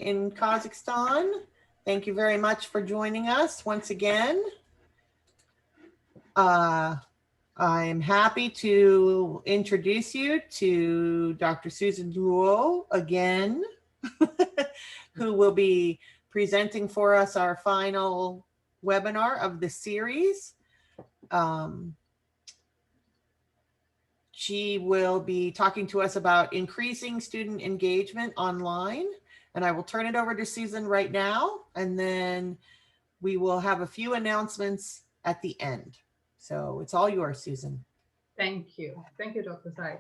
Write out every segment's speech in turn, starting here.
in Kazakhstan. Thank you very much for joining us once again. I'm happy to introduce you to Dr. Susan Luo again, who will be presenting for us our final webinar of the series. She will be talking to us about increasing student engagement online. And I will turn it over to Susan right now, and then we will have a few announcements at the end. So it's all yours, Susan. Thank you. Thank you, Dr. Tsai.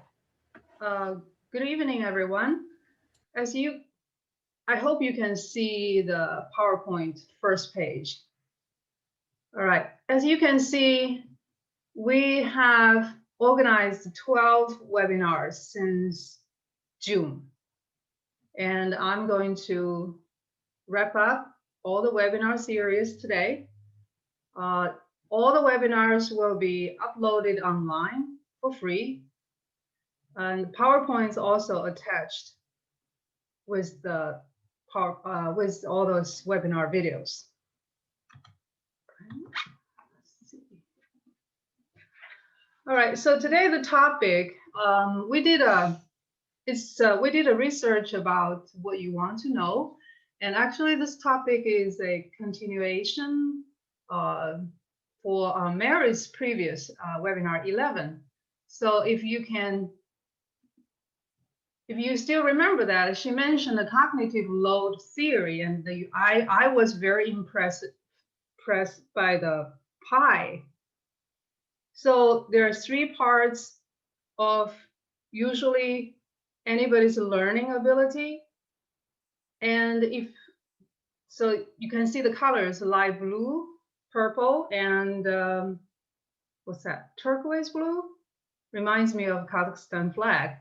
Good evening, everyone. I hope you can see the PowerPoint first page. All right. As you can see, we have organized 12 webinars since June. And I'm going to wrap up all the webinar series today. All the webinars will be uploaded online for free. And PowerPoint is also attached with the with all those webinar videos. All right, so today the topic, we did a research about what you want to know. And actually this topic is a continuation for Mary's previous webinar 11. So if you still remember that, she mentioned the cognitive load theory, and I was very impressed by the pie. So there are 3 parts of usually anybody's learning ability. And so you can see the colors: light blue, purple, and what's that? Turquoise blue? Reminds me of Kazakhstan flag.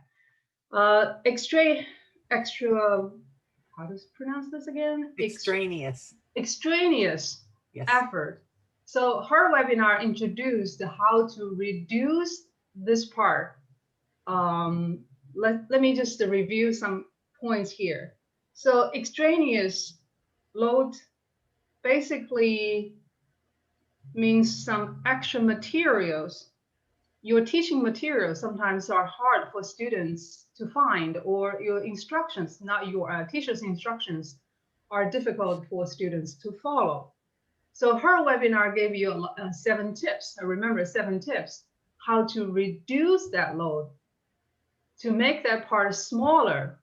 Extra, how to pronounce this again? Extraneous. Extraneous effort. So her webinar introduced how to reduce this part. Let me just review some points here. So extraneous load basically means some extra materials. Your teaching materials sometimes are hard for students to find, or your instructions, not your teacher's instructions, are difficult for students to follow. So her webinar gave you 7 tips. I remember 7 tips how to reduce that load, to make that part smaller.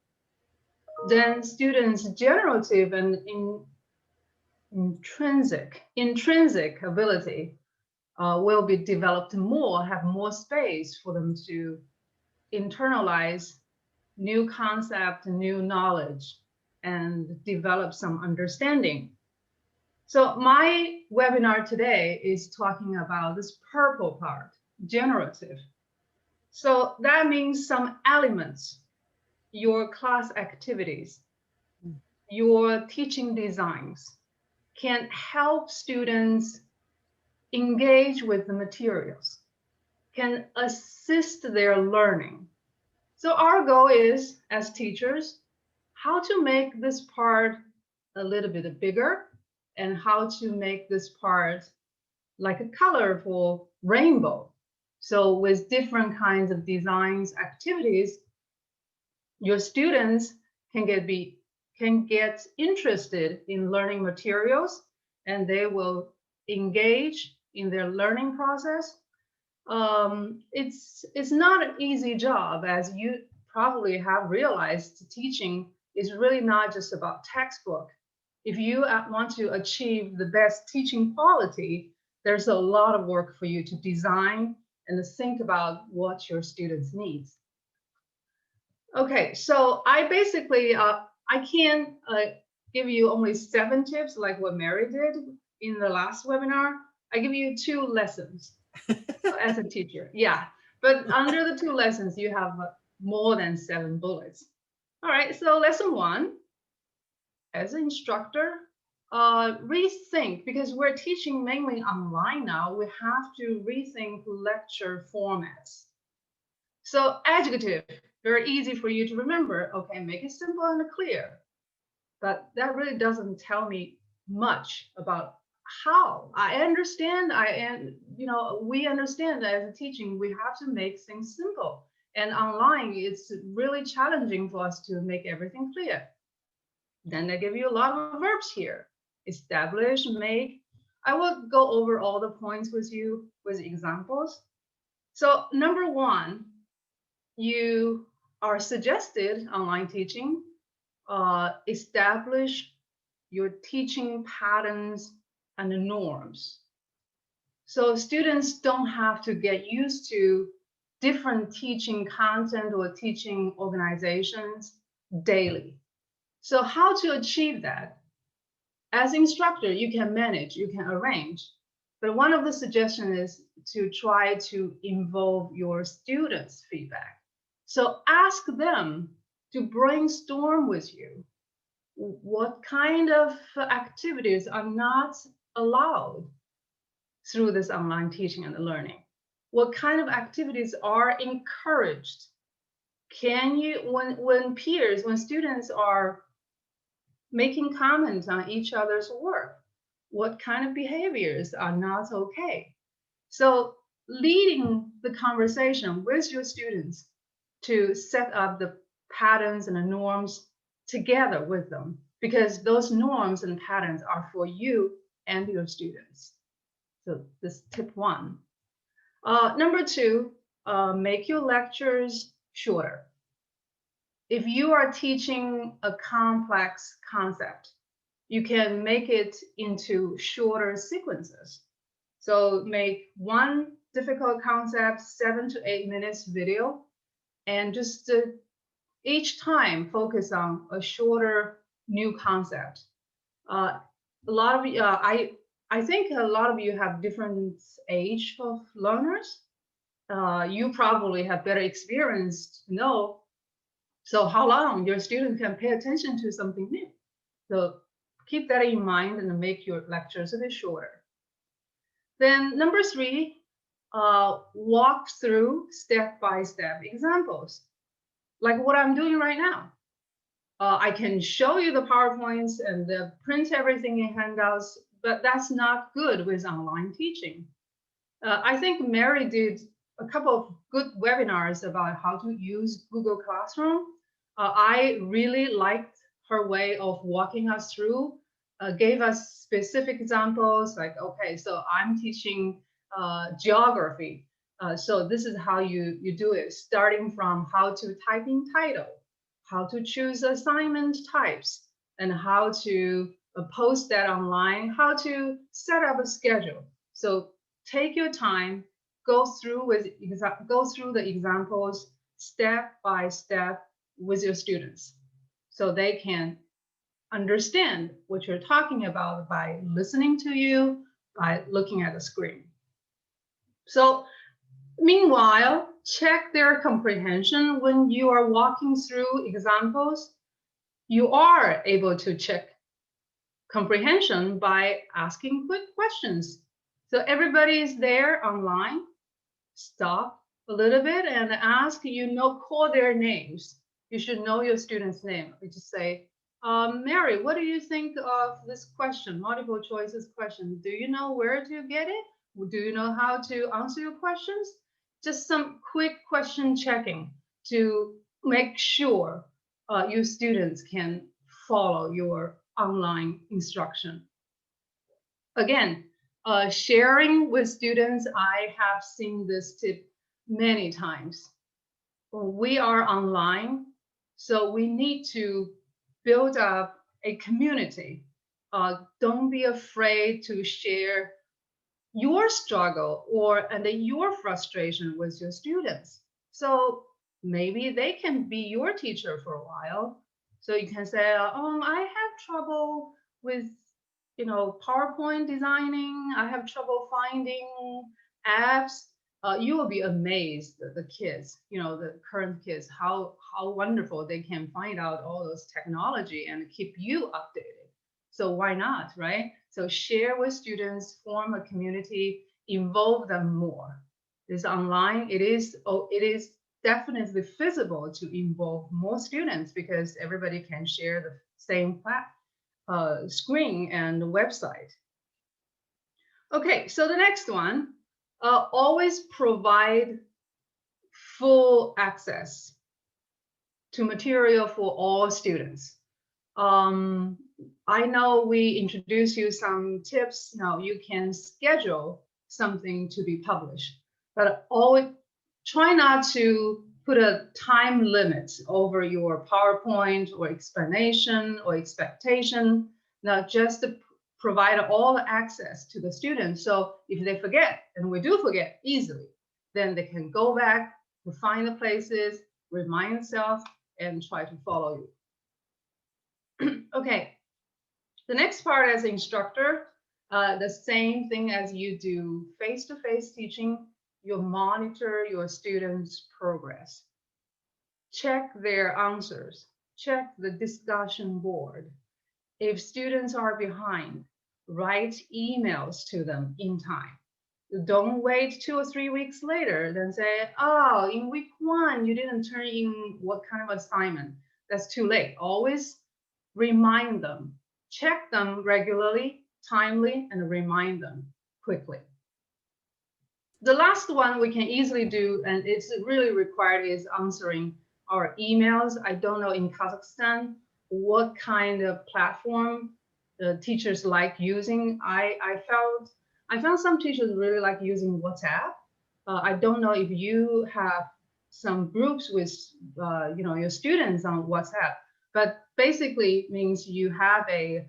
Then students' generative and intrinsic ability will be developed more, have more space for them to internalize new concept, new knowledge, and develop some understanding. So my webinar today is talking about this purple part, generative. So that means some elements, your class activities, your teaching designs can help students engage with the materials, can assist their learning. So our goal is, as teachers, how to make this part a little bit bigger, and how to make this part like a colorful rainbow. So with different kinds of designs, activities, your students can get interested in learning materials, and they will engage in their learning process. It's not an easy job, as you probably have realized. Teaching is really not just about textbook. If you want to achieve the best teaching quality, there's a lot of work for you to design and to think about what your students need. Okay, so I basically, I can't give you only 7 tips like what Mary did in the last webinar. I give you 2 lessons as a teacher. Yeah, but under the 2 lessons, you have more than 7 bullets. All right, so lesson 1, as an instructor, rethink, because we're teaching mainly online now, we have to rethink lecture formats. So adjective, very easy for you to remember. Okay, make it simple and clear. but that really doesn't tell me much about how. I understand, we understand that as a teaching, we have to make things simple. And online, it's really challenging for us to make everything clear. Then I give you a lot of verbs here. Establish, make. I will go over all the points with you with examples. So number one, you are suggested online teaching, establish your teaching patterns and the norms. So students don't have to get used to different teaching content or teaching organizations daily. So how to achieve that? As instructor, you can manage, you can arrange, but one of the suggestions is to try to involve your students' feedback. So ask them to brainstorm with you. What kind of activities are not allowed through this online teaching and learning? What kind of activities are encouraged? Can you, when students are making comments on each other's work, what kind of behaviors are not okay? So leading the conversation with your students to set up the patterns and the norms together with them, because those norms and patterns are for you and your students. So this tip one. Number two, make your lectures shorter. If you are teaching a complex concept, you can make it into shorter sequences. So make one difficult concept 7 to 8 minutes video, and just each time focus on a shorter new concept. A lot of I think a lot of you have different age of learners. You probably have better experience to know. So how long your student can pay attention to something new. So keep that in mind and make your lectures a bit shorter. Then number three, walk through step-by-step examples, like what I'm doing right now. I can show you the PowerPoints and print everything in handouts, but that's not good with online teaching. I think Mary did a couple of good webinars about how to use Google Classroom. I really liked her way of walking us through, gave us specific examples like, okay, so I'm teaching geography. So this is how you do it, starting from how to type in title, how to choose assignment types, and how to post that online, how to set up a schedule. So take your time, go through the examples step by step with your students, so they can understand what you're talking about by listening to you, by looking at the screen. So meanwhile, check their comprehension when you are walking through examples. You are able to check comprehension by asking quick questions. So everybody is there online. Stop a little bit and ask, call their names. You should know your student's name. You just say, Mary, what do you think of this question, multiple choices question? Do you know where to get it? Do you know how to answer your questions? Just some quick question checking to make sure your students can follow your online instruction. Again, sharing with students, I have seen this tip many times. We are online, so we need to build up a community. Don't be afraid to share your struggle and your frustration with your students. So maybe they can be your teacher for a while. So you can say, I have trouble with PowerPoint designing. I have trouble finding apps. You will be amazed at the kids, the current kids, how wonderful they can find out all those technology and keep you updated. So why not, right? So share with students, form a community, involve them more. This online, it is definitely feasible to involve more students because everybody can share the same screen and website. Okay, so the next one, always provide full access to material for all students. I know we introduced you some tips. Now you can schedule something to be published, but always try not to put a time limit over your PowerPoint or explanation or expectation. Now just to provide all the access to the students. So if they forget, and we do forget easily, then they can go back to find the places, remind themselves, and try to follow you. Okay, the next part as instructor, the same thing as you do face-to-face teaching, you monitor your students' progress. Check their answers, check the discussion board. If students are behind, write emails to them in time. Don't wait 2 or 3 weeks later, then say, oh, in week 1, you didn't turn in what kind of assignment. That's too late. Always remind them, check them regularly, timely, and remind them quickly. The last one we can easily do, and it's really required, is answering our emails. I don't know in Kazakhstan what kind of platform the teachers like using. I found some teachers really like using WhatsApp. I don't know if you have some groups with your students on WhatsApp, but basically means you have a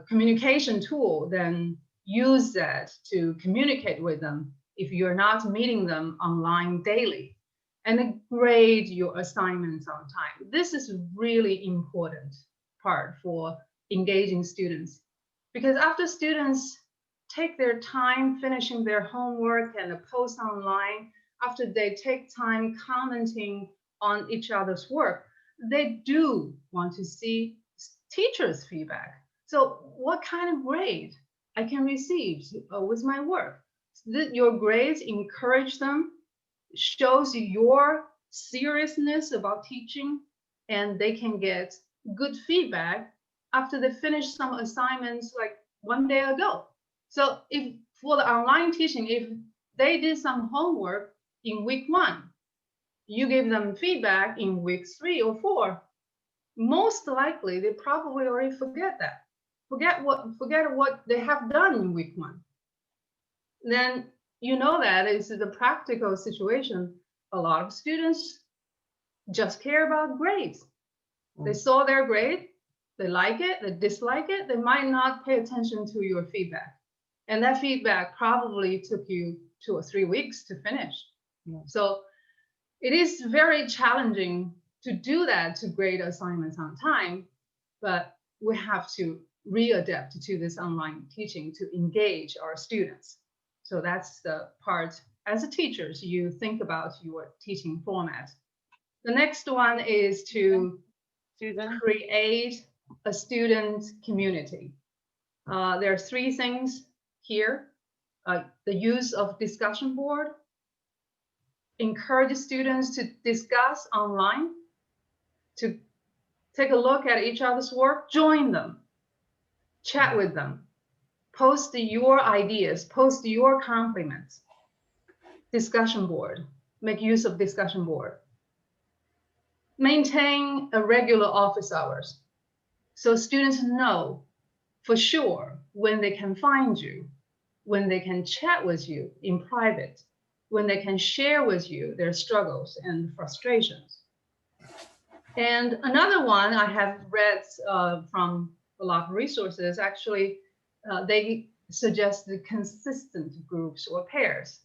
communication tool, then use that to communicate with them if you're not meeting them online daily, and then grade your assignments on time. This is really important part for engaging students, because after students take their time finishing their homework and post online, after they take time commenting on each other's work, they do want to see teachers' feedback. So what kind of grade I can receive with my work? Your grades encourage them, shows your seriousness about teaching, and they can get good feedback after they finish some assignments like 1 day ago. So if for the online teaching, if they did some homework in week 1, you give them feedback in week 3 or 4, most likely they probably already forget that. Forget what they have done in week 1. Then you know that is the practical situation. A lot of students just care about grades. They saw their grade, they like it, they dislike it, they might not pay attention to your feedback. And that feedback probably took you 2 or 3 weeks to finish. Yeah. So it is very challenging to do that, to grade assignments on time, but we have to readapt to this online teaching to engage our students. So that's the part, as a teachers, you think about your teaching format. The next one is to create a student community. There are 3 things here. The use of discussion board, encourage students to discuss online, to take a look at each other's work, join them, chat with them, post your ideas, post your compliments. Discussion board, make use of discussion board. Maintain a regular office hours, so students know for sure when they can find you, when they can chat with you in private, when they can share with you their struggles and frustrations. And another one I have read from a lot of resources, actually, they suggest the consistent groups or pairs.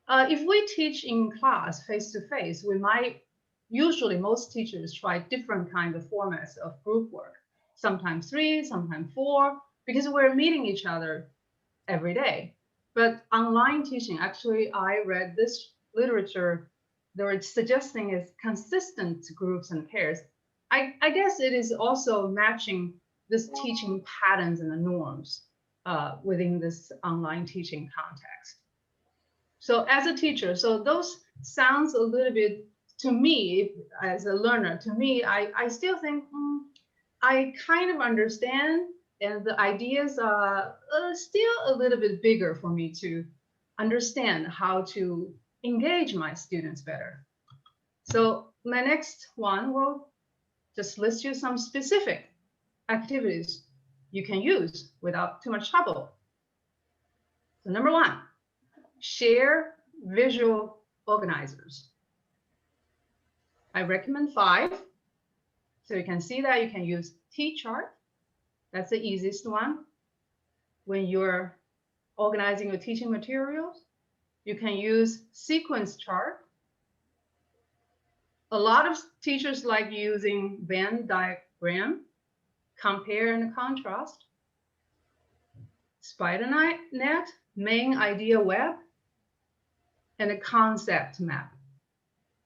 If we teach in class face-to-face, we might, usually most teachers try different kinds of formats of group work, sometimes 3, sometimes 4, because we're meeting each other every day. But online teaching, actually, I read this literature, they were suggesting is consistent groups and pairs. I guess it is also matching this teaching patterns and the norms within this online teaching context. So as a teacher, so those sounds a little bit, to me, as a learner, to me, I still think, I kind of understand, and the ideas are still a little bit bigger for me to understand how to engage my students better. So my next one will just list you some specific activities you can use without too much trouble. So number one, share visual organizers. I recommend 5. So you can see that you can use T-chart. That's the easiest one. When you're organizing your teaching materials, you can use sequence chart. A lot of teachers like using Venn diagram, compare and contrast, spider net, main idea web, and a concept map.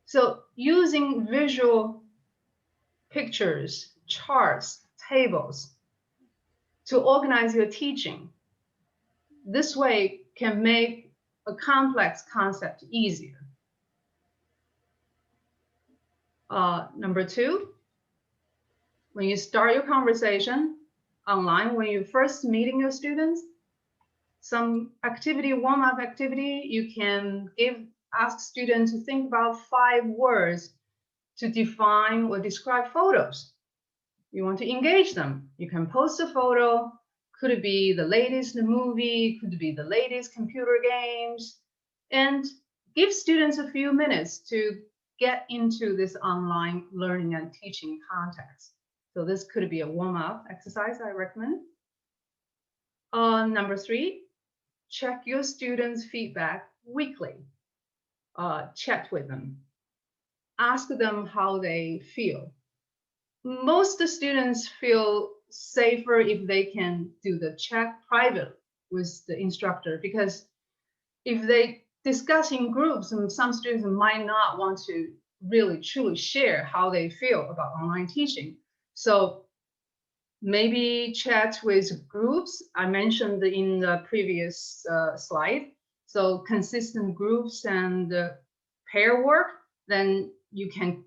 So using visual pictures, charts, tables to organize your teaching, this way can make a complex concept easier. Number 2, when you start your conversation online, when you're first meeting your students, some activity, warm-up activity, you can ask students to think about 5 words to define or describe photos. You want to engage them. You can post a photo. Could it be the latest movie? Could it be the latest computer games? And give students a few minutes to get into this online learning and teaching context. So this could be a warm-up exercise I recommend. Number 3, check your students' feedback weekly. Chat with them. Ask them how they feel. Most students feel safer if they can do the chat private with the instructor, because if they discuss in groups, and some students might not want to really truly share how they feel about online teaching. So maybe chat with groups. I mentioned in the previous slide. So consistent groups and pair work, then you can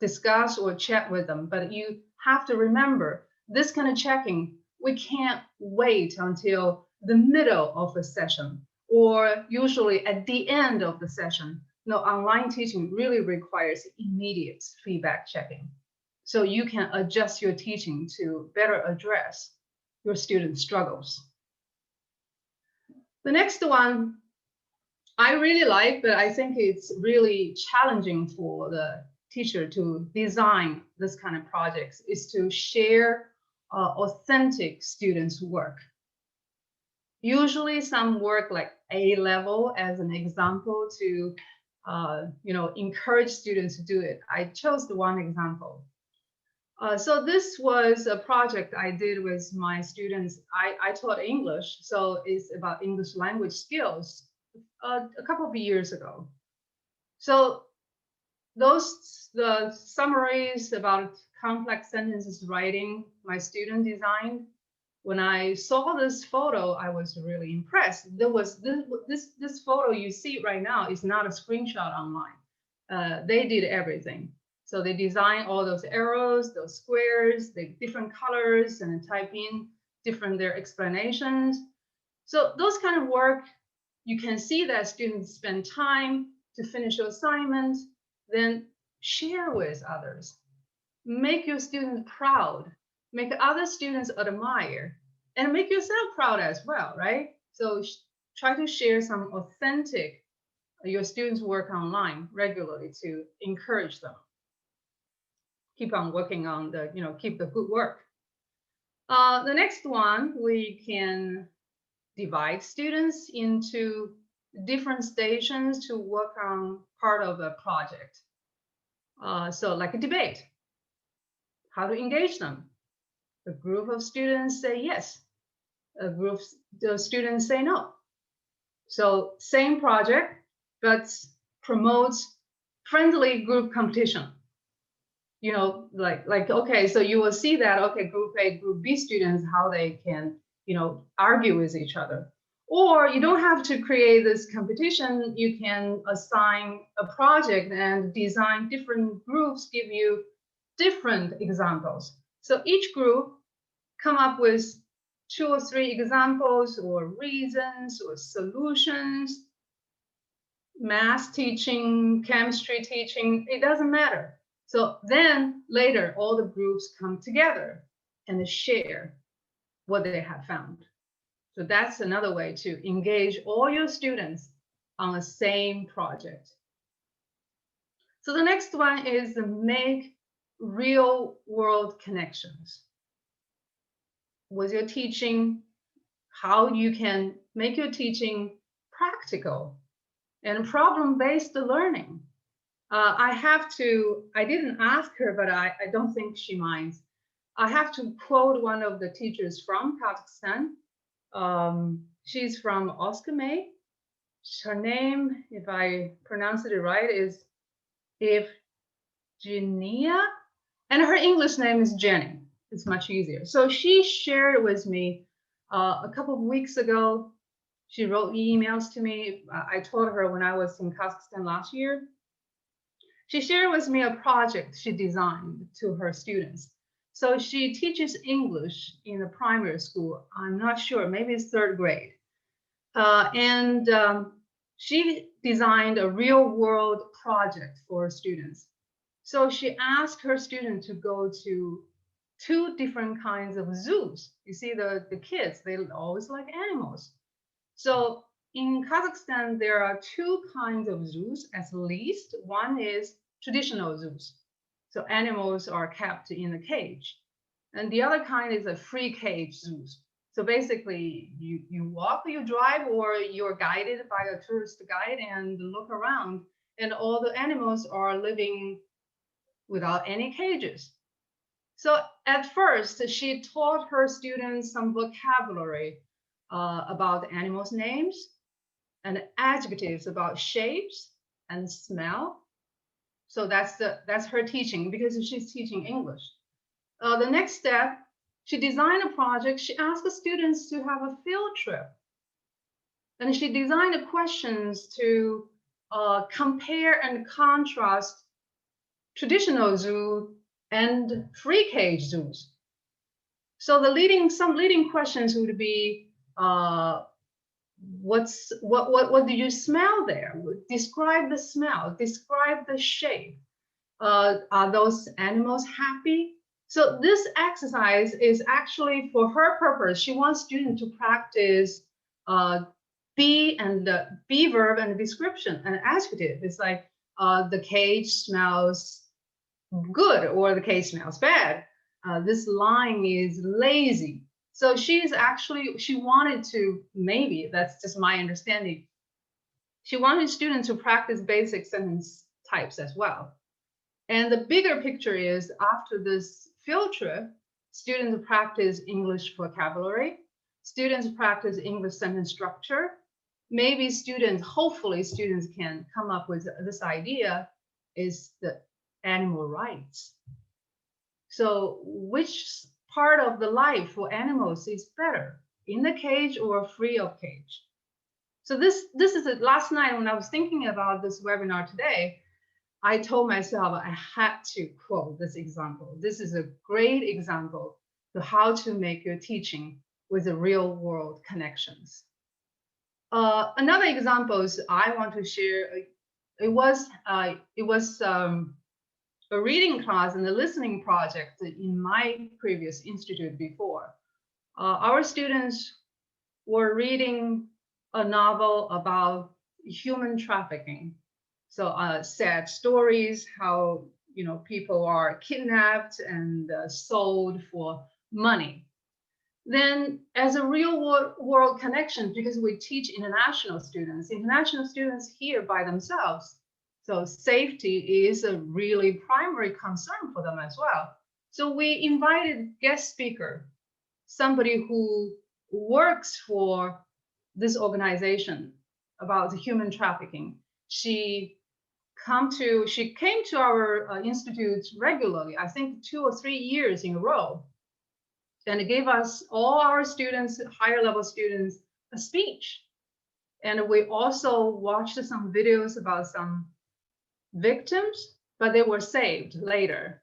discuss or chat with them. But you have to remember, this kind of checking, we can't wait until the middle of the session or usually at the end of the session. No, online teaching really requires immediate feedback checking, so you can adjust your teaching to better address your students' struggles. The next one I really like, but I think it's really challenging for the teacher to design this kind of projects, is to share authentic students' work. Usually some work like A-level as an example to encourage students to do it. I chose the one example. So this was a project I did with my students. I taught English, so it's about English language skills a couple of years ago. So the summaries about complex sentences writing, my student designed. When I saw this photo, I was really impressed. There was this photo you see right now is not a screenshot online. They did everything. So they designed all those arrows, those squares, the different colors, and type in their explanations. So those kind of work, you can see that students spend time to finish your assignment, then share with others. Make your students proud. Make other students admire, and make yourself proud as well, right? So try to share some authentic your students' work online regularly to encourage them. Keep on working on keep the good work. The next one, we can divide students into different stations to work on part of a project. So like a debate, how to engage them. A group of students say yes, a group of students say no. So same project, but promotes friendly group competition. Okay, so you will see that, okay, group A, group B students, how they can, argue with each other. Or you don't have to create this competition. You can assign a project and design different groups, give you different examples. So each group come up with 2 or 3 examples or reasons or solutions, math teaching, chemistry teaching, it doesn't matter. So then later, all the groups come together and share what they have found. So that's another way to engage all your students on the same project. So the next one is make real world connections. With your teaching, how you can make your teaching practical and problem-based learning. I didn't ask her, but I don't think she minds. I have to quote one of the teachers from Kazakhstan. She's from Oskimay. Her name, if I pronounce it right, is Evgenia, and her English name is Jenny. It's much easier. So she shared with me a couple of weeks ago. She wrote emails to me. I told her when I was in Kazakhstan last year. She shared with me a project she designed to her students. So she teaches English in the primary school. I'm not sure, maybe it's 3rd grade. She designed a real world project for students. So she asked her students to go to 2 different kinds of zoos. You see, the kids, they always like animals. So in Kazakhstan, there are 2 kinds of zoos at least. One is traditional zoos. So animals are kept in a cage. And the other kind is a free cage zoos. So basically, you walk, you drive, or you're guided by a tourist guide and look around, and all the animals are living without any cages. So at first, she taught her students some vocabulary about animals' names and adjectives about shapes and smell. So that's her teaching because she's teaching English. The next step, she designed a project. She asked the students to have a field trip. And she designed the questions to compare and contrast traditional zoo and free cage zoos. So some leading questions would be, what do you smell there? Describe the smell, describe the shape. Are those animals happy? So this exercise is actually for her purpose. She wants students to practice be and be verb and description and adjective. It's like the cage smells good or the cage smells bad. This line is lazy. So she wanted to, maybe that's just my understanding, she wanted students to practice basic sentence types as well. And the bigger picture is after this field trip, students practice English vocabulary, students practice English sentence structure. Maybe hopefully students can come up with this idea is the animal rights. So which part of the life for animals is better, in the cage or free of cage? So this is it. Last night when I was thinking about this webinar today, I told myself I had to quote this example. This is a great example to how to make your teaching with the real world connections. Another example I want to share. It was a reading class and a listening project in my previous institute before. Our students were reading a novel about human trafficking. So sad stories, how people are kidnapped and sold for money. Then as a real world connection, because we teach international students here by themselves. So safety is a really primary concern for them as well. So we invited guest speaker, somebody who works for this organization about the human trafficking. She came to our institute regularly, I think 2 or 3 years in a row, and it gave us, all our students, higher level students, a speech. And we also watched some videos about some victims, but they were saved later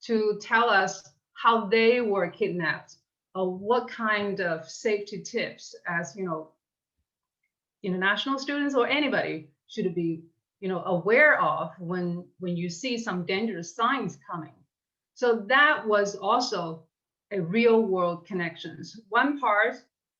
to tell us how they were kidnapped, what kind of safety tips, as international students or anybody should be aware of when you see some dangerous signs coming. So that was also a real world connections. One part,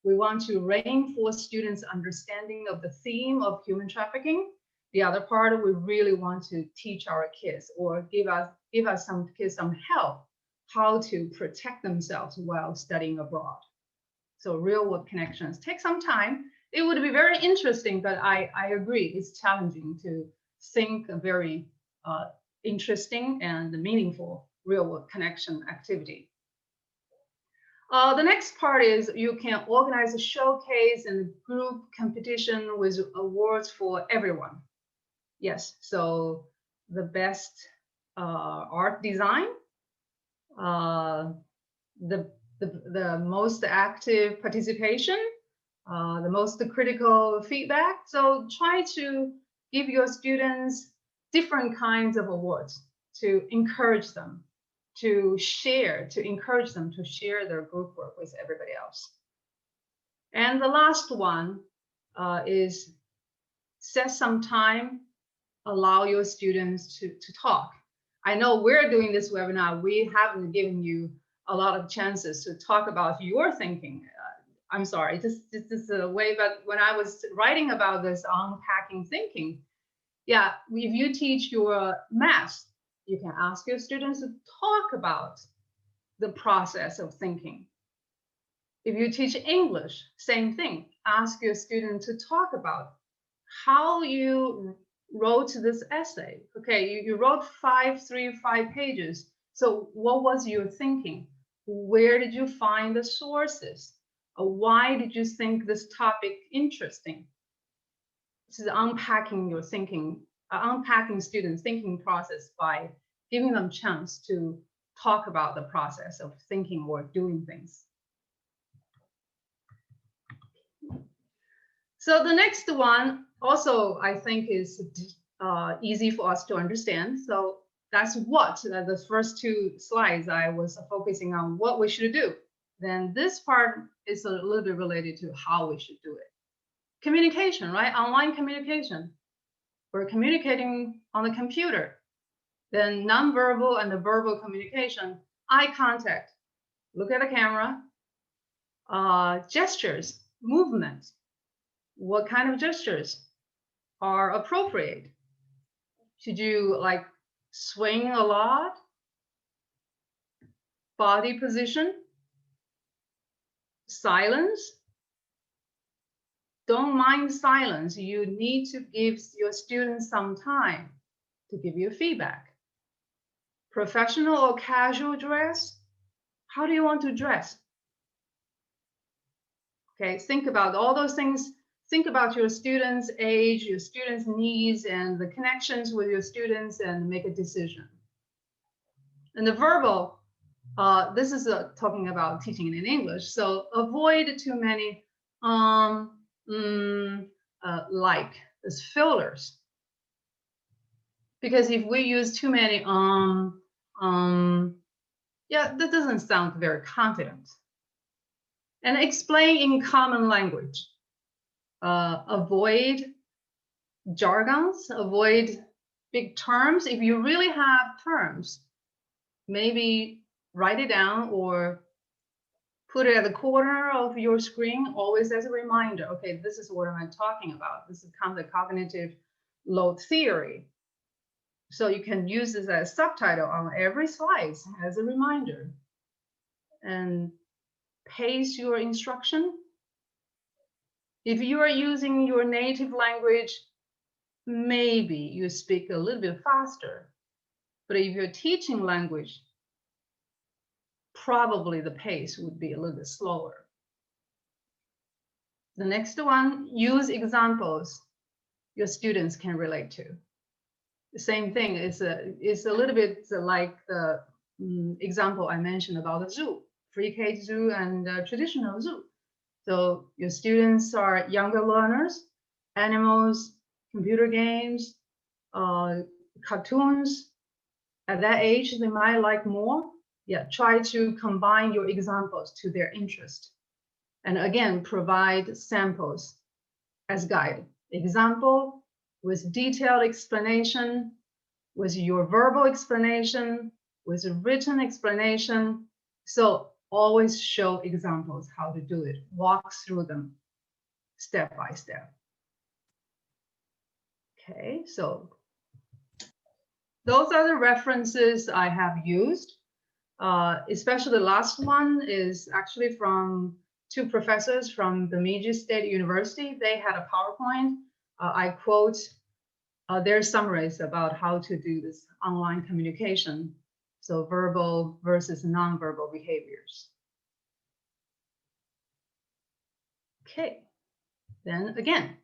we want to reinforce students' understanding of the theme of human trafficking. The other part, we really want to teach our kids or give us some kids some help how to protect themselves while studying abroad. So real world connections take some time. It would be very interesting, but I agree it's challenging to think a very interesting and meaningful real world connection activity. The next part is you can organize a showcase and group competition with awards for everyone. Yes, so the best art design, the most active participation, the most critical feedback. So try to give your students different kinds of awards to encourage them to share, to encourage them to share their group work with everybody else. And the last one is set some time, allow your students to talk. I know we're doing this webinar, we haven't given you a lot of chances to talk about your thinking. I'm sorry, this is a way, but when I was writing about this unpacking thinking, yeah, if you teach your math, you can ask your students to talk about the process of thinking. If you teach English, same thing, ask your student to talk about how you wrote this essay. Okay, you wrote 5 pages. So what was your thinking? Where did you find the sources? Why did you think this topic interesting? This is unpacking your thinking, unpacking students' thinking process by giving them chance to talk about the process of thinking or doing things. So the next one also I think is easy for us to understand. So that's what, the first 2 slides I was focusing on what we should do. Then this part is a little bit related to how we should do it. Communication, right? Online communication. We're communicating on the computer. Then nonverbal and the verbal communication, eye contact, look at the camera, gestures, movement. What kind of gestures are appropriate? Should you like swing a lot? Body position? Silence? Don't mind silence. You need to give your students some time to give you feedback. Professional or casual dress? How do you want to dress? Okay, think about all those things. Think about your students' age, your students' needs, and the connections with your students, and make a decision. And the verbal, this is talking about teaching in English. So avoid too many like as fillers. Because if we use too many yeah, that doesn't sound very confident. And explain in common language. Avoid jargons, avoid big terms. If you really have terms, maybe write it down or put it at the corner of your screen, always as a reminder. Okay, this is what I'm talking about. This is kind of the cognitive load theory. So you can use this as a subtitle on every slide as a reminder. And pace your instruction. If you are using your native language, maybe you speak a little bit faster. But if you're teaching language, probably the pace would be a little bit slower. The next one, use examples your students can relate to. The same thing is a little bit like the example I mentioned about the zoo, pre-K zoo and traditional zoo. So your students are younger learners, animals, computer games, cartoons. At that age, they might like more. yeah, try to combine your examples to their interest. And again, provide samples as guide. Example with detailed explanation, with your verbal explanation, with a written explanation. So always show examples how to do it. Walk through them step by step. Okay, so those are the references I have used. Especially the last one is actually from two professors from Bemidji State University. They had a PowerPoint. I quote their summaries about how to do this online communication. So verbal versus nonverbal behaviors. Okay, then again,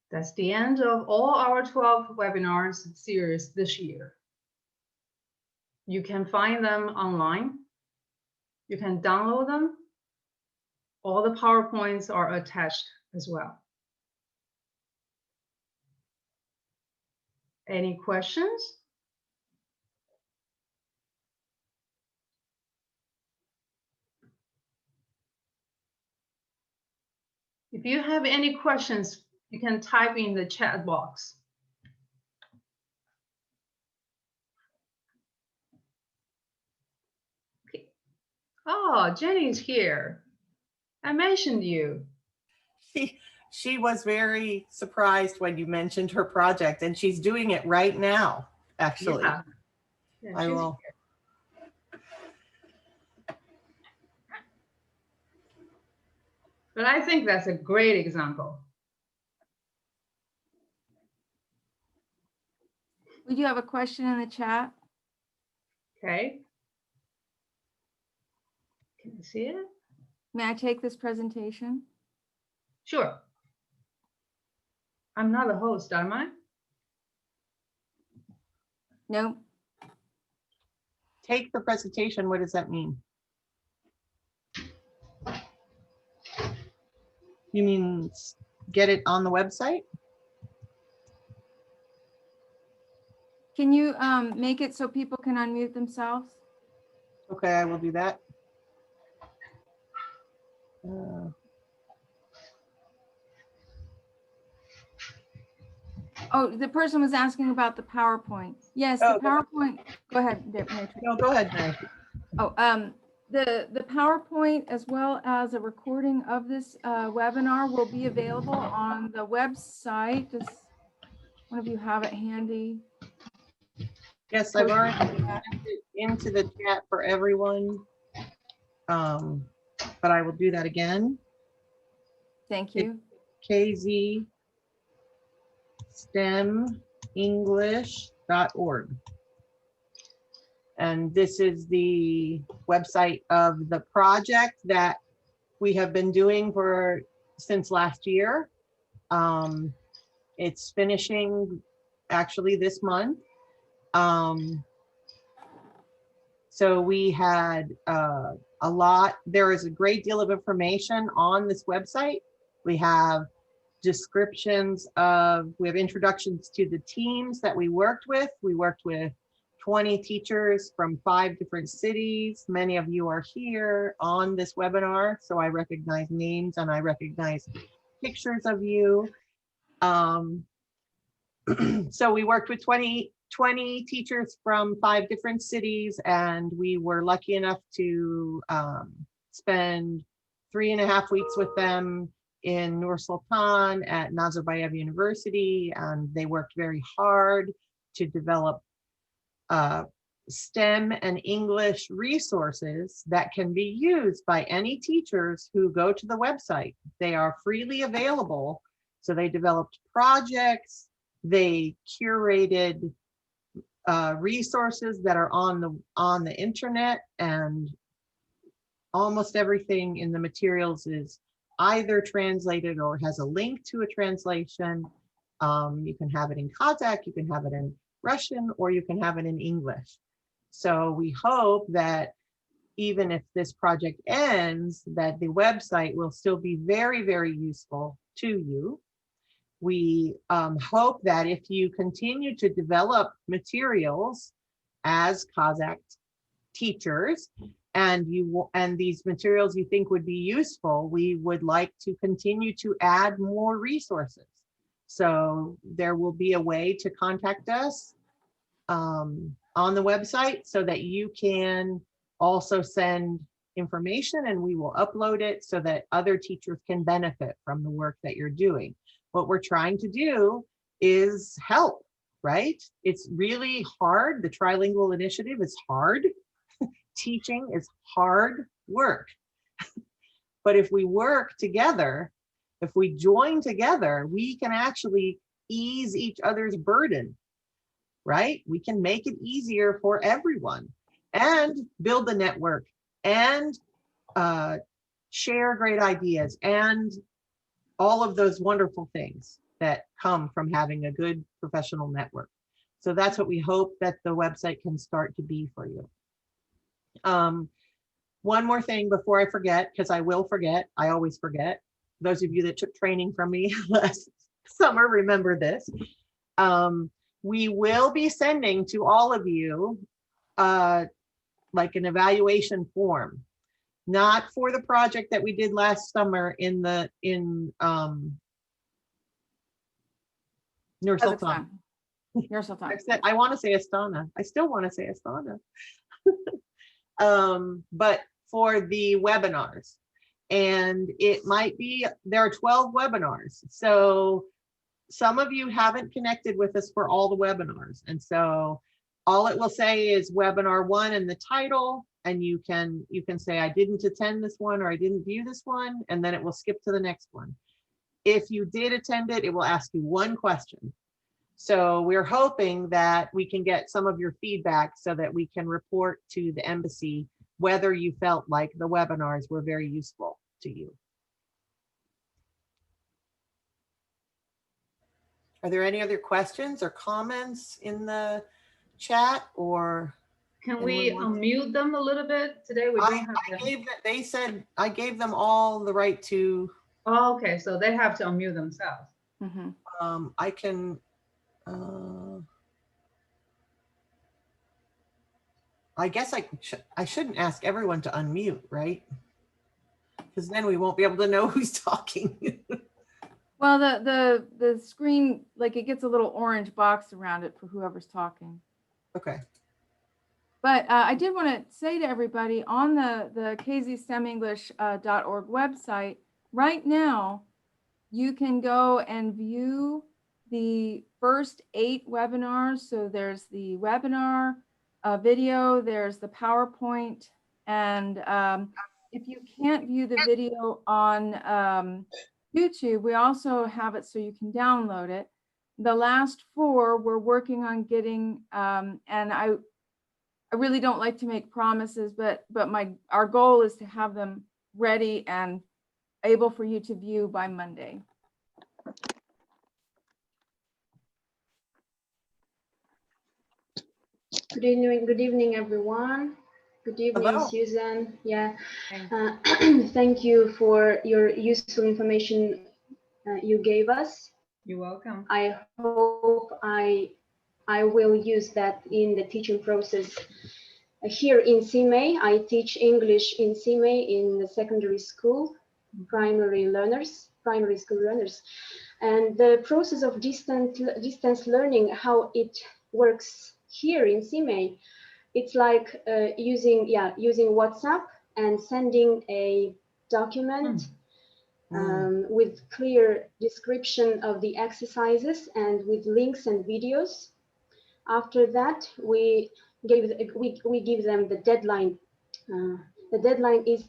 that's the end of all our 12 webinars series this year. You can find them online. You can download them. All the PowerPoints are attached as well. Any questions? If you have any questions, you can type in the chat box. Okay. Oh, Jenny's here. I mentioned you. She was very surprised when you mentioned her project, and she's doing it right now, actually. Yeah. I will. But I think that's a great example. We do have a question in the chat. Okay. Can you see it? May I take this presentation? Sure. I'm not a host, am I? No. Take the presentation. What does that mean? You mean get it on the website? Can you make it so people can unmute themselves? Okay, I will do that. Oh, the person was asking about the PowerPoint. Yes, Oh, the PowerPoint. Go ahead, Mary. No, go ahead, Mary. Oh, the PowerPoint as well as a recording of this webinar will be available on the website. Does one of you have it handy? Yes, I've already sent it into the chat for everyone. But I will do that again. Thank you. kzstemenglish.org. And this is the website of the project that we have been doing since last year. It's finishing actually this month. So we had a lot, there is a great deal of information on this website. We have descriptions we have introductions to the teams that we worked with. We worked with 20 teachers from 5 different cities. Many of you are here on this webinar, so I recognize names and I recognize pictures of you. So we worked with 20 teachers from 5 different cities, and we were lucky enough to spend 3.5 weeks with them in Nur Sultan at Nazarbayev University, and they worked very hard to develop STEM and English resources that can be used by any teachers who go to the website. They are freely available. So they developed projects, they curated resources that are on the internet, and almost everything in the materials is either translated or has a link to a translation. You can have it in Kazakh, you can have it in Russian, or you can have it in English. So we hope that even if this project ends, that the website will still be very, very useful to you. We hope that if you continue to develop materials as Kazakh teachers and and these materials you think would be useful, we would like to continue to add more resources. So there will be a way to contact us on the website so that you can also send information, and we will upload it so that other teachers can benefit from the work that you're doing. What we're trying to do is help, right? It's really hard. The Trilingual Initiative is hard. Teaching is hard work. But if we work together, if we join together, we can actually ease each other's burden, right? We can make it easier for everyone and build a network and share great ideas and all of those wonderful things that come from having a good professional network. So that's what we hope that the website can start to be for you. One more thing before I forget, because I will forget, I always forget. Those of you that took training from me last summer, remember this. We will be sending to all of you like an evaluation form, not for the project that we did last summer in Nur Sultan. Nur Sultan. I want to say Astana. I still want to say Astana. But for the webinars, and it might be, there are 12 webinars. So some of you haven't connected with us for all the webinars. And so all it will say is webinar 1 and the title, and you can say, I didn't attend this one, or I didn't view this one, and then it will skip to the next one. If you did attend it, it will ask you one question. So we're hoping that we can get some of your feedback so that we can report to the embassy whether you felt like the webinars were very useful to you. Are there any other questions or comments in the chat, or? Can we unmute them a little bit? Today we don't have them. They said I gave them all the right to. Oh, okay, so they have to unmute themselves. Mm-hmm. I can. I guess I shouldn't ask everyone to unmute, right? Because then we won't be able to know who's talking. Well, the screen, like, it gets a little orange box around it for whoever's talking. Okay. But I did want to say to everybody on the kzstemenglish.org website, right now, you can go and view the first 8 webinars. So there's the webinar video, there's the PowerPoint, and if you can't view the video on YouTube, we also have it so you can download it. The last 4 we're working on getting, and I really don't like to make promises, but our goal is to have them ready and able for you to view by Monday. Good evening, everyone. Good evening, Hello. Susan. Yeah, thank you for your useful information you gave us. You're welcome. I hope I will use that in the teaching process. Here in CMA, I teach English in CMA in the secondary school, primary school learners. And the process of distance learning, how it works here in CMA, it's like using WhatsApp and sending a document with clear description of the exercises and with links and videos. After that, we give them the deadline. The deadline is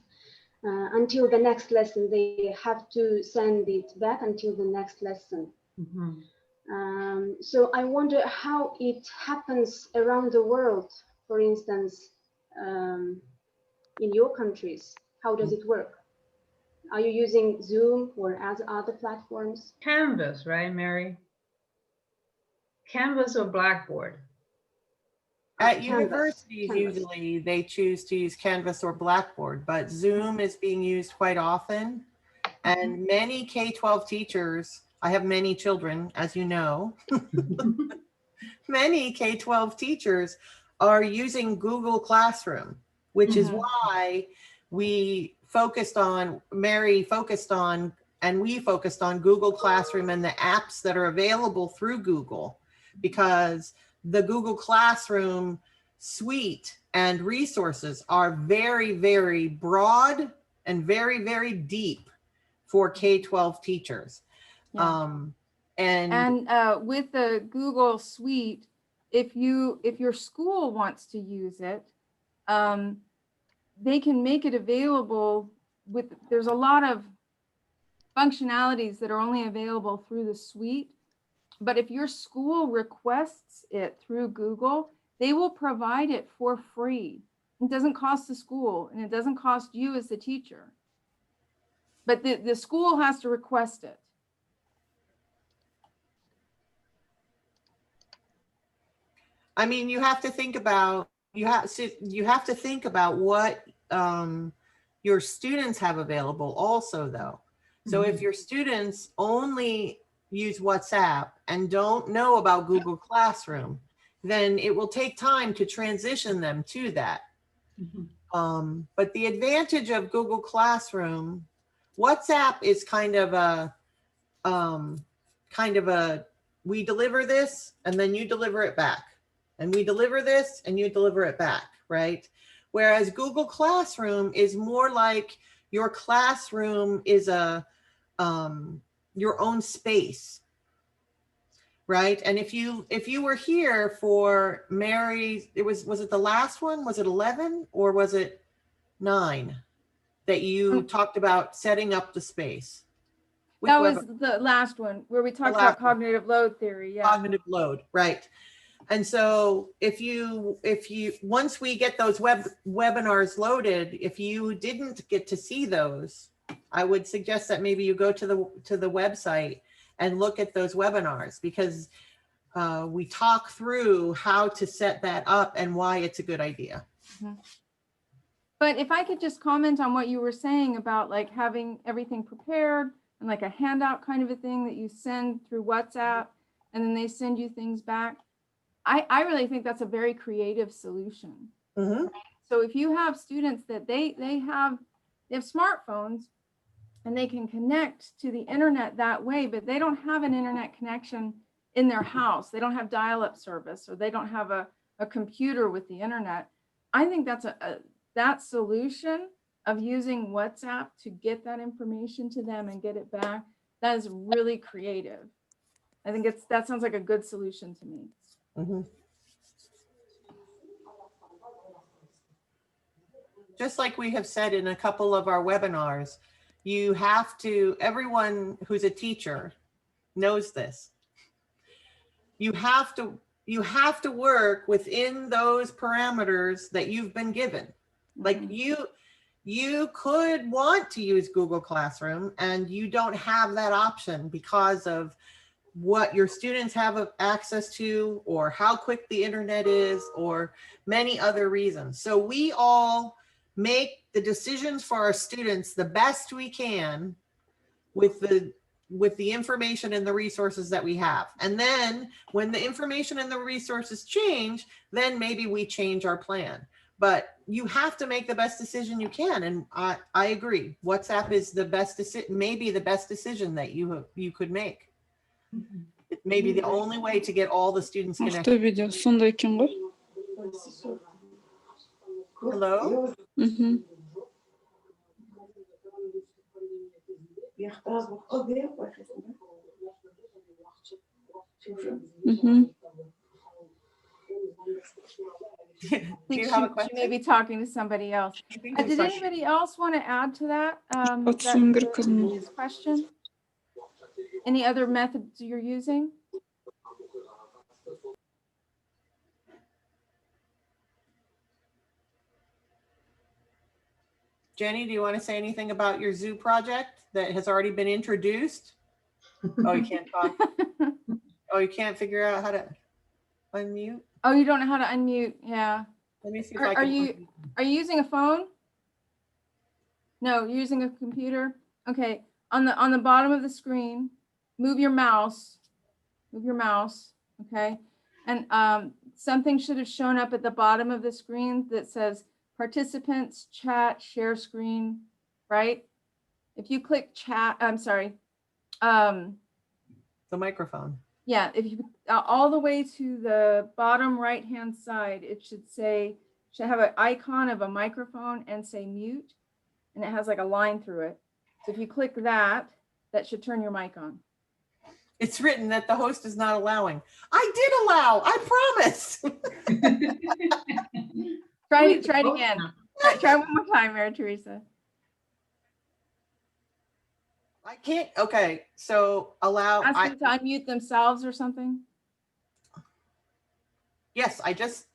until the next lesson. They have to send it back until the next lesson. So I wonder how it happens around the world. For instance, in your countries, how does it work? Are you using Zoom or other platforms? Canvas, right, Mary? Canvas or Blackboard? At universities, usually they choose to use Canvas or Blackboard, but Zoom is being used quite often. And many K-12 teachers, I have many children, as you know, many K-12 teachers are using Google Classroom, which is Mhm. why Mary focused on, and we focused on Google Classroom and the apps that are available through Google, because the Google Classroom suite and resources are very, very broad and very, very deep for K-12 teachers. Yeah. And And with the Google Suite, if your school wants to use it, they can make it available there's a lot of functionalities that are only available through the suite. But if your school requests it through Google, they will provide it for free. It doesn't cost the school and it doesn't cost you as the teacher. But the school has to request it. I mean, you have to think about to think about what your students have available also, though. So if your students only use WhatsApp and don't know about Google Classroom, then it will take time to transition them to that. But the advantage of Google Classroom, WhatsApp is kind of a we deliver this and then you deliver it back, and we deliver this and you deliver it back, right? Whereas Google Classroom is more like your classroom is your own space, right? And if you were here for Mary's, was it the last one? Was it 11 or was it 9 that you talked about setting up the space? Which That was webinar? the last one where we talked last about one. cognitive load theory. Yeah. Cognitive load, right? And so if you once we get those webinars loaded, if you didn't get to see those, I would suggest that maybe you go to the website and look at those webinars, because we talk through how to set that up and why it's a good idea. But if I could just comment on what you were saying about like having everything prepared and like a handout kind of a thing that you send through WhatsApp and then they send you things back. I really think that's a very creative solution. Mm-hmm. So if you have students that they have smartphones and they can connect to the internet that way, but they don't have an internet connection in their house. They don't have dial-up service, or they don't have a computer with the internet. I think that's that solution of using WhatsApp to get that information to them and get it back, that is really creative. I think that sounds like a good solution to me. Mm-hmm. Just like we have said in a couple of our webinars, you have to, everyone who's a teacher knows this. You have to work within those parameters that you've been given. Like you could want to use Google Classroom and you don't have that option because of what your students have access to, or how quick the internet is, or many other reasons. So we all make the decisions for our students the best we can with the information and the resources that we have. And then when the information and the resources change, then maybe we change our plan. But you have to make the best decision you can. And I agree. WhatsApp is the best maybe the best decision that you could make. It may be the only way to get all the students connected. Автı videosunda ekan ғой. Hello? I think she may be talking to somebody else. Did anybody else want to add to that? This question? Any other methods you're using? Jenny, do you want to say anything about your zoo project that has already been introduced? Oh, you can't talk. Oh, you can't figure out how to unmute? Oh, you don't know how to unmute. Yeah. Let me see if Are you using a phone? No, you're using a computer. Okay. On the bottom of the screen, move your mouse. Okay. And something should have shown up at the bottom of the screen that says participants, chat, share screen, right? If you click chat, I'm sorry. The microphone. Yeah, if you all the way to the bottom right-hand side, it should have an icon of a microphone and say mute, and it has like a line through it. So if you click that, that should turn your mic on. It's written that the host is not allowing. I did allow, I promise. Try it again. Try one more time, Mary Teresa. I can't, okay, so allow, Ask them to unmute themselves or something. yes, I just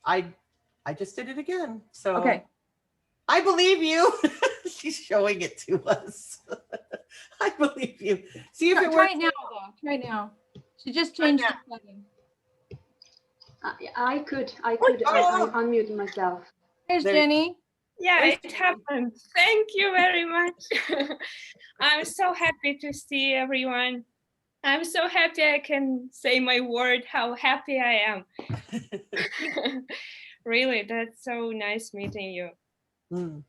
did it again, so. Okay. I believe you. She's showing it to us. I believe you. See if it Try works. it now, though. Try it now. She just changed the setting. I could Oh. unmute myself. There's There- Jenny. Yeah, There's it happened. Thank you very much. I'm so happy to see everyone. I'm so happy I can say my word, how happy I am. Really, that's so nice meeting you. Mm.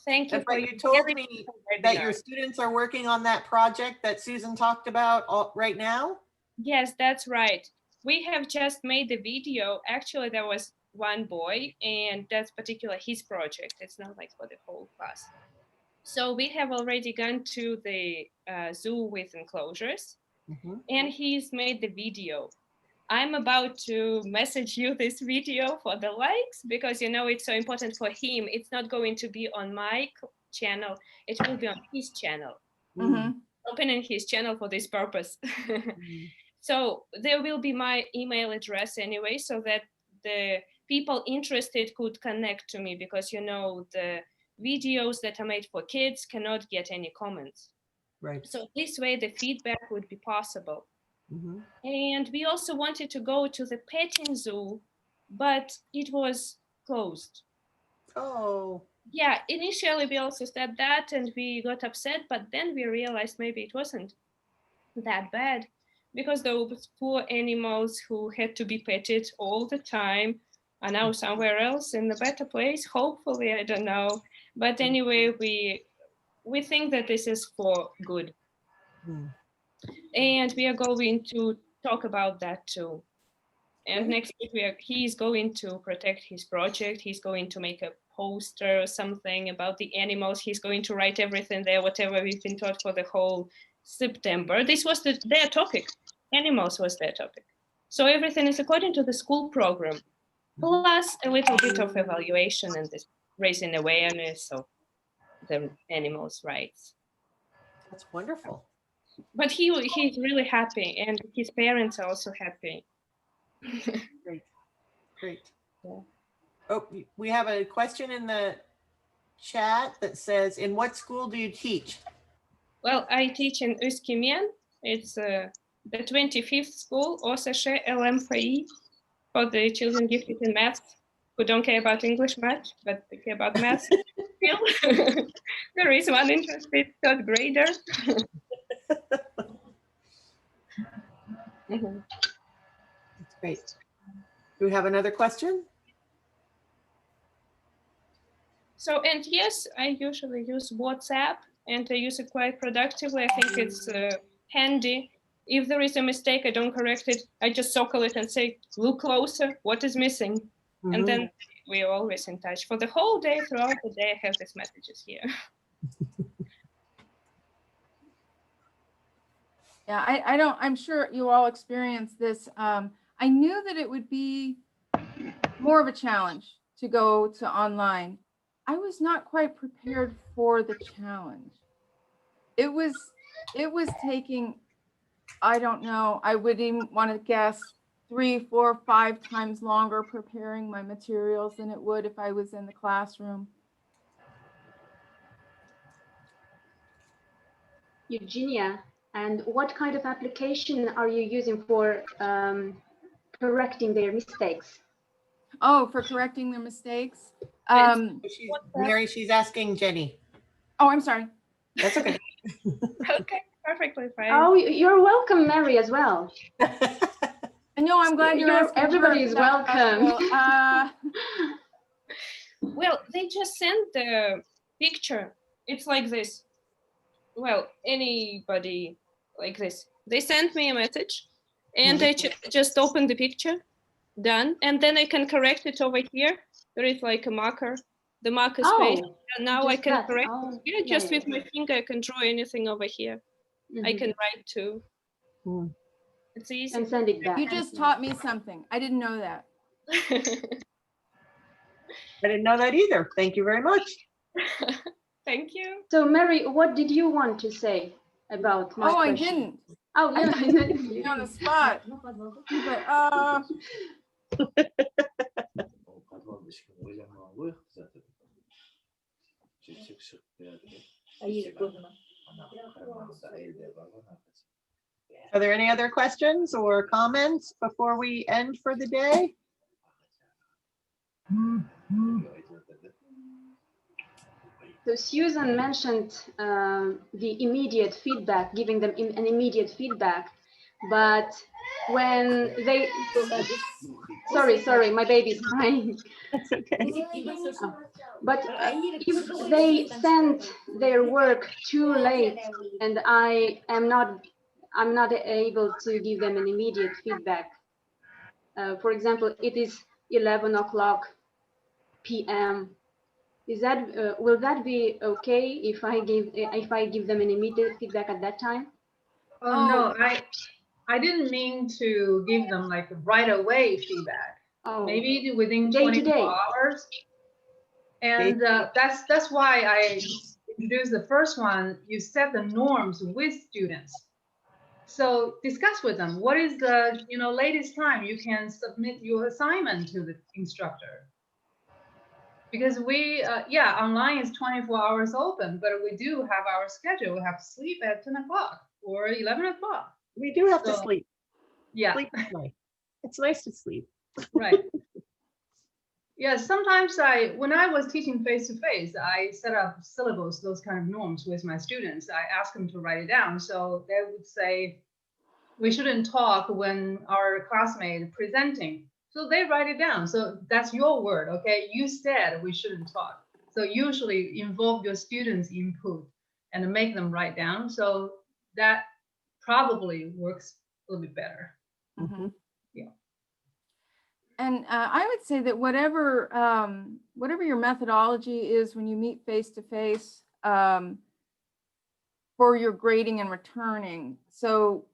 Thank you. And but for you your told very me good that webinar. your students are working on that project that Susan talked about right now? Yes, that's right. We have just made the video. Actually, there was one boy, and that's particular his project. It's not like for the whole class. So we have already gone to the zoo with enclosures, Mhm. and he's made the video. I'm about to message you this video for the likes because you know it's so important for him. It's not going to be on my channel. It will be on his channel. Mm-hmm. Opening his channel for this purpose. Mm. So there will be my email address anyway, so that the people interested could connect to me because you know the videos that are made for kids cannot get any comments. Right. So this way the feedback would be possible. Mhm. And we also wanted to go to the petting zoo, but it was closed. Oh. Yeah, initially we also said that and we got upset, but then we realized maybe it wasn't that bad because those poor animals who had to be petted all the time are now somewhere else in a better place. Hopefully, I don't know. But anyway, we think that this is for good. Mm. And we are going to talk about that too. And Great. next week he's going to protect his project. He's going to make a poster or something about the animals. He's going to write everything there, whatever we've been taught for the whole September. This was their topic. Animals was their topic. So everything is according to the school program, plus a little bit of evaluation and this raising awareness of the animals' rights. That's wonderful. But he's really happy, and his parents are also happy. Great. Yeah. Oh, we have a question in the chat that says, in what school do you teach? Well, I teach in Uskimian. It's the 25th school, OSSE LMFI, for the children gifted in math, who don't care about English much, but they care about math. Still, there is one interested third grader. Mhm. That's great. Do we have another question? So, and yes, I usually use WhatsApp and I use it quite productively. I think it's handy. If there is a mistake, I don't correct it. I just circle it and say, look closer, what is missing? Mhm. And then we're always in touch. For the whole day, throughout the day, I have these messages here. Yeah, I'm sure you all experienced this. I knew that it would be more of a challenge to go to online. I was not quite prepared for the challenge. It was taking, I don't know, I would even want to guess 3, 4, 5 times longer preparing my materials than it would if I was in the classroom. Eugenia, and what kind of application are you using for correcting their mistakes? Oh, for correcting their mistakes. Mary, she's asking Jenny. Oh, I'm sorry. That's okay. Okay, perfectly fine. Oh, you're welcome, Mary, as well. No, I'm glad you're asking. Everybody her, is Dr. welcome. Maxwell. Well, they just sent the picture. It's like this. Well, anybody like this. They sent me a message and I just opened the picture, done. And then I can correct it over here. There is like a marker, the marker space. Oh, And now I just can that. correct Oh, it here. yeah, Just yeah. with my finger, I can draw anything over here. I Mhm. can write too. Hmm. It's easy. And send it back. You just taught me something. I didn't know that. I didn't know that either. Thank you very much. Thank you. So Mary, what did you want to say about my Oh, I question? didn't. Oh, yeah. You're on the spot. But, Are there any other questions or comments before we end for the day? So Susan mentioned the immediate feedback, giving them an immediate feedback, but when they, sorry, my baby's crying. That's okay. But if they send their work too late and I'm not able to give them an immediate feedback. For example, it is 11 o'clock p.m. Is that will that be okay if I give them an immediate feedback at that time? Oh, no, I didn't mean to give them like right away feedback. Oh, Maybe within Day to 24 day. hours. And that's why I introduced the first one. You set the norms with students. So discuss with them what is the latest time you can submit your assignment to the instructor. Because we online is 24 hours open, but we do have our schedule. We have to sleep at 10 o'clock or 11 o'clock. We do have to So, sleep. Yeah. Sleep is nice. It's nice to sleep. Right. Yeah, sometimes when I was teaching face-to-face, I set up syllabus, those kind of norms with my students. I ask them to write it down. So they would say, we shouldn't talk when our classmate presenting. So they write it down. So that's your word, okay? You said we shouldn't talk. So usually involve your students' input and make them write down. So that probably works a little bit better. mhm. Yeah. And I would say that whatever your methodology is when you meet face to face for your grading and returning. So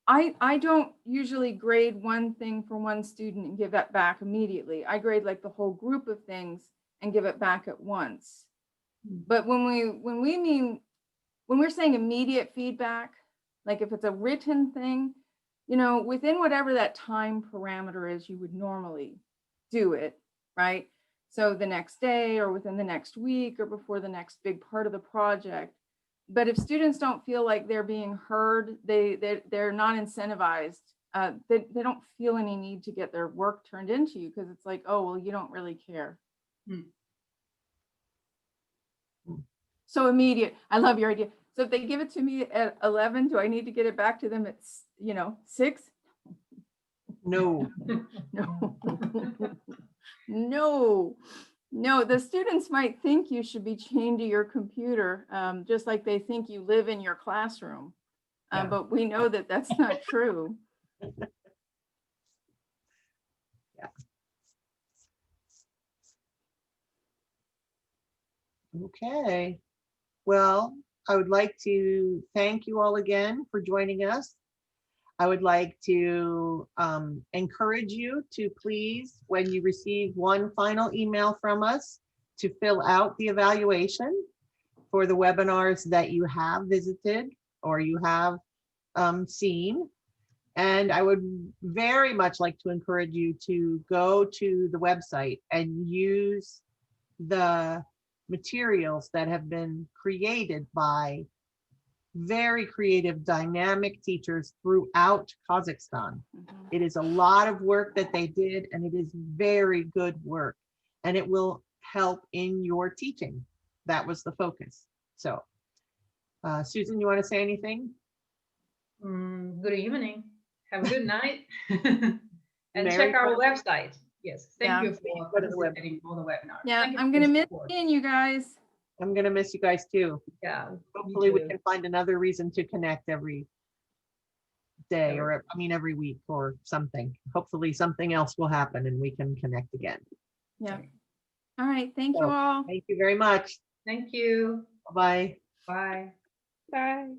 I don't usually grade one thing for one student and give that back immediately. I grade like the whole group of things and give it back at once. But when we're saying immediate feedback, like if it's a written thing, within whatever that time parameter is, you would normally do it, right? So the next day or within the next week or before the next big part of the project. But if students don't feel like they're being heard, they're not incentivized. They don't feel any need to get their work turned into you because it's like, oh, well, you don't really care. So immediate. I love your idea. So if they give it to me at 11, do I need to get it back to them at 6? No. No. No, the students might think you should be chained to your computer, just like they think you live in your classroom. Yeah. But we know that that's not true. Okay. Well, I would like to thank you all again for joining us. I would like to encourage you to please, when you receive one final email from us, to fill out the evaluation for the webinars that you have visited or you have seen. And I would very much like to encourage you to go to the website and use the materials that have been created by very creative, dynamic teachers throughout Kazakhstan. It is a lot of work that they did, and it is very good work, and it will help in your teaching. That was the focus. So, Susan, you want to say anything? Good evening. Have a good night. And Merry check our Christmas. website. Yes, Yeah. thank you for Go to the web. participating in all the webinars. Yeah, Thank you I'm for gonna your miss support. seeing you guys. I'm gonna miss you guys too. Yeah. me Hopefully we too. can find another reason to connect every day or every week or something. Hopefully something else will happen and we can connect again. Yeah. All right. Thank you So, all. Thank you very much. Thank you. Bye. Bye. Bye.